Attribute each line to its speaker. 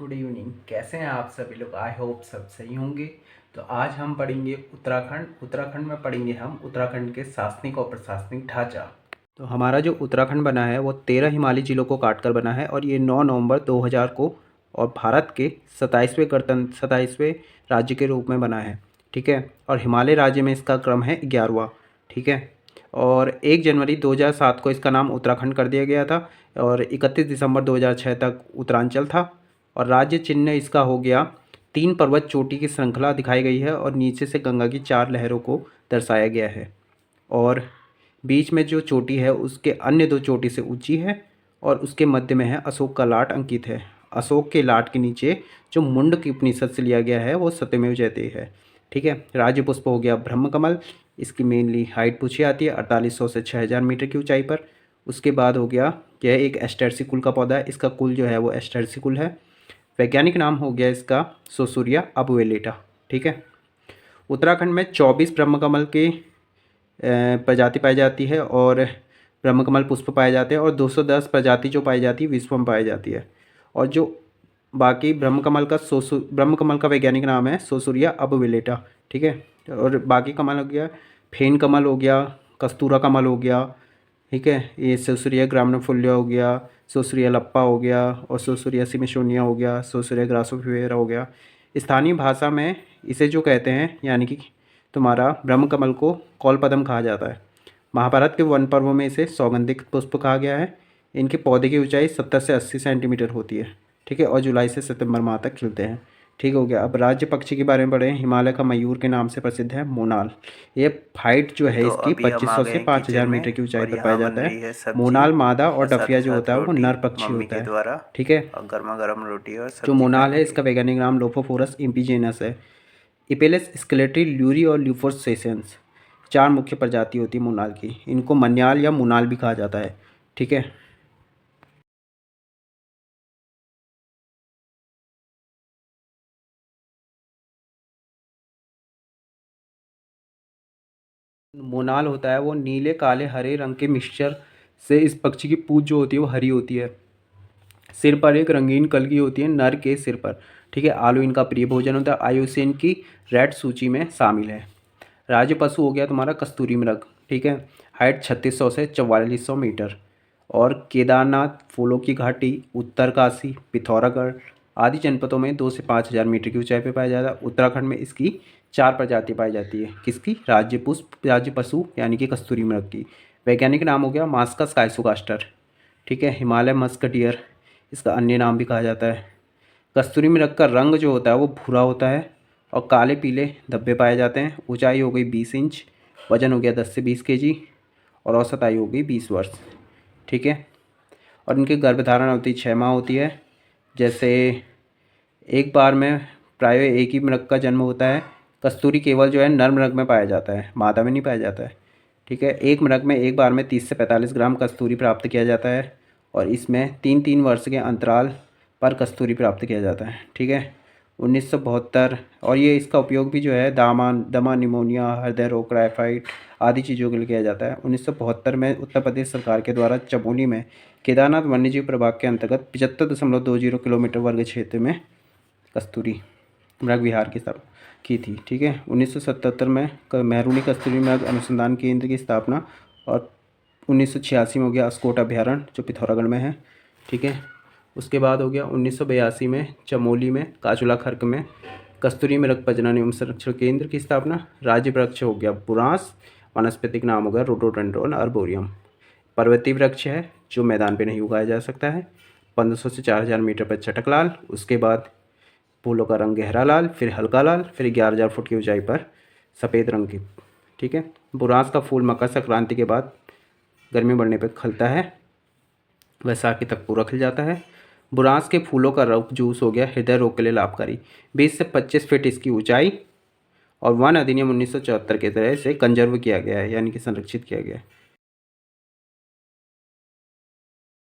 Speaker 1: Good evening. कैसे हैं आप सभी लोग? आई होप सब सही होंगे। तो आज हम पढ़ेंगे उत्तराखंड में पढ़ेंगे हम उत्तराखंड के शासनिक और प्रशासनिक ढांचा। तो हमारा जो उत्तराखंड बना है वो 13 हिमालयी जिलों को काटकर बना है और ये 9 नवंबर 2000 को और भारत के 27वें राज्य के रूप में बना है। ठीक है, और हिमालय राज्य में इसका क्रम है 11वां। ठीक है, और 1 जनवरी 2007 को इसका नाम उत्तराखंड कर दिया गया था और 31 दिसंबर 2006 तक उत्तरांचल था। और राज्य चिन्ह इसका हो गया 3 पर्वत चोटी की श्रृंखला दिखाई गई है और नीचे से गंगा की 4 लहरों को दर्शाया गया है। और बीच में जो चोटी है उसके अन्य 2 चोटी से ऊंची है और उसके मध्य में है अशोक का लाट अंकित है। अशोक के लाट के नीचे जो मुंड की उपनिषद से लिया गया है वो सत्यमेव जयते है। ठीक है, राज्य पुष्प हो गया ब्रह्म कमल। इसकी मेनली हाइट पूछी आती है 4800 से 6000 मीटर की ऊंचाई पर। उसके बाद हो गया यह एक एस्टेरेसी कुल का पौधा है। इसका कुल जो है वो एस्टेरेसी कुल है। वैज्ञानिक नाम हो गया इसका सोसूरिया अबुएलेटा। ठीक है, उत्तराखंड में 24 ब्रह्मकमल के प्रजाति पाई जाती है और ब्रह्मकमल पुष्प पाए जाते हैं और 210 प्रजाति जो पाई जाती है विश्व में पाई जाती है। और जो बाकी ब्रह्मकमल का वैज्ञानिक नाम है सोसूरिया अबुएलेटा। ठीक है, और बाकी कमल हो गया फेन कमल हो गया, कस्तूरा कमल हो गया। ठीक है, ये सोसूरिया ग्रामिनिफोलिया हो गया, सोसूरिया लप्पा हो गया और सोसूरिया सिमिशोनिया हो गया, सोसूरिया ग्रासोफिवेरा हो गया। स्थानीय भाषा में इसे जो कहते हैं यानी कि तुम्हारा ब्रह्मकमल को कौलपदम कहा जाता है। महाभारत के वन पर्वों में इसे सौगंधिक पुष्प कहा गया है। इनके पौधे की ऊंचाई 70 से 80 सेंटीमीटर होती है। ठीक है, और जुलाई से सितंबर माह तक खिलते हैं। ठीक हो गया। अब राज्य पक्षी के बारे में पढ़ें। हिमालय का मयूर के नाम से प्रसिद्ध है मोनाल। ये हाइट जो है
Speaker 2: तो
Speaker 1: इसकी
Speaker 2: अभी हम आ
Speaker 1: 2500
Speaker 2: गए
Speaker 1: से
Speaker 2: हैं
Speaker 1: 5000
Speaker 2: किचन
Speaker 1: मीटर
Speaker 2: में
Speaker 1: की ऊंचाई
Speaker 2: और
Speaker 1: पर पाया
Speaker 2: यहाँ बन
Speaker 1: जाता
Speaker 2: रही
Speaker 1: है।
Speaker 2: है सब्जी
Speaker 1: मोनाल मादा
Speaker 2: और
Speaker 1: और
Speaker 2: साथ
Speaker 1: डफिया
Speaker 2: ही
Speaker 1: जो
Speaker 2: साथ
Speaker 1: होता है वो
Speaker 2: रोटी
Speaker 1: नर पक्षी
Speaker 2: मम्मी
Speaker 1: होता
Speaker 2: के
Speaker 1: है।
Speaker 2: द्वारा।
Speaker 1: ठीक है,
Speaker 2: और गर्मा गर्म रोटी और
Speaker 1: जो
Speaker 2: सब्जी
Speaker 1: मोनाल
Speaker 2: खाने
Speaker 1: है
Speaker 2: के
Speaker 1: इसका
Speaker 2: लिए।
Speaker 1: वैज्ञानिक नाम लोफोफोरस इम्पीजेनस है। इपेलेस स्केलेटरी ल्यूरी और ल्यूफोर्सेसेंस 4 मुख्य प्रजाति होती है मोनाल की। इनको मन्याल या मुनाल भी कहा जाता है। ठीक है, मोनाल होता है वो नीले काले हरे रंग के मिक्सचर से इस पक्षी की पूंछ जो होती है वो हरी होती है। सिर पर एक रंगीन कलगी होती है नर के सिर पर। ठीक है, आलू इनका प्रिय भोजन होता है। आयुसीन की रेड सूची में शामिल है। राज्य पशु हो गया तुम्हारा कस्तूरी मृग। ठीक है, हाइट 3600 से 4400 मीटर। और केदारनाथ, फूलों की घाटी, उत्तरकाशी, पिथौरागढ़ आदि जनपदों में 2 से 5000 मीटर की ऊंचाई पर पाया जाता है। उत्तराखंड में इसकी 4 प्रजाति पाई जाती है। किसकी? राज्य पशु यानी कि कस्तूरी मृग की। वैज्ञानिक नाम हो गया मास्कस काइसोगास्टर। ठीक है, हिमालय मस्क डियर इसका अन्य नाम भी कहा जाता है। कस्तूरी मृग का रंग जो होता है वो भूरा होता है और काले पीले धब्बे पाए जाते हैं। ऊंचाई हो गई 20 इंच, वजन हो गया 10 से 20 केजी और औसत आयु हो गई 20 वर्ष। ठीक है, और इनकी गर्भधारण अवधि 6 माह होती है। जैसे एक बार में प्राय एक ही मृग का जन्म होता है। कस्तूरी केवल जो है नर मृग में पाया जाता है, मादा में नहीं पाया जाता है। ठीक है, एक मृग में एक बार में 30 से 45 ग्राम कस्तूरी प्राप्त किया जाता है और इसमें 3-3 वर्ष के अंतराल पर कस्तूरी प्राप्त किया जाता है। ठीक है, 1972 और ये इसका उपयोग भी जो है दमा, निमोनिया, हृदय रोग, टाइफाइड आदि चीज़ों के लिए किया जाता है। 1972 में उत्तर प्रदेश सरकार के द्वारा चमोली में केदारनाथ वन्यजीव प्रभाग के अंतर्गत 75.20 किलोमीटर वर्ग क्षेत्र में कस्तूरी मृग विहार की स्थापना की थी। ठीक है, 1977 में मेहरूनी कस्तूरी मृग अनुसंधान केंद्र की स्थापना और 1986 में हो गया अस्कोट अभ्यारण्य जो पिथौरागढ़ में है। ठीक है, उसके बाद हो गया 1982 में चमोली में काचुला खर्क में कस्तूरी मृग प्रजनन एवं संरक्षण केंद्र की स्थापना। राज्य वृक्ष हो गया बुरांस, वानस्पतिक नाम हो गया रोडोडेंड्रॉन आर्बोरियम। पर्वतीय वृक्ष है जो मैदान पे नहीं उगाया जा सकता है। 1500 से 4000 मीटर पर चटकलाल, उसके बाद फूलों का रंग गहरा लाल, फिर हल्का लाल, फिर 11000 फुट की ऊंचाई पर सफ़ेद रंग की। ठीक है, बुरांस का फूल मकर संक्रांति के बाद गर्मी बढ़ने पर खिलता है, वैसाखी तक पूरा खिल जाता है। बुरांस के फूलों का रस जूस हो गया हृदय रोग के लिए लाभकारी। 20 से 25 फीट इसकी ऊंचाई और वन अधिनियम 1974 के तरह से कंजर्व किया गया है यानी कि संरक्षित किया गया है।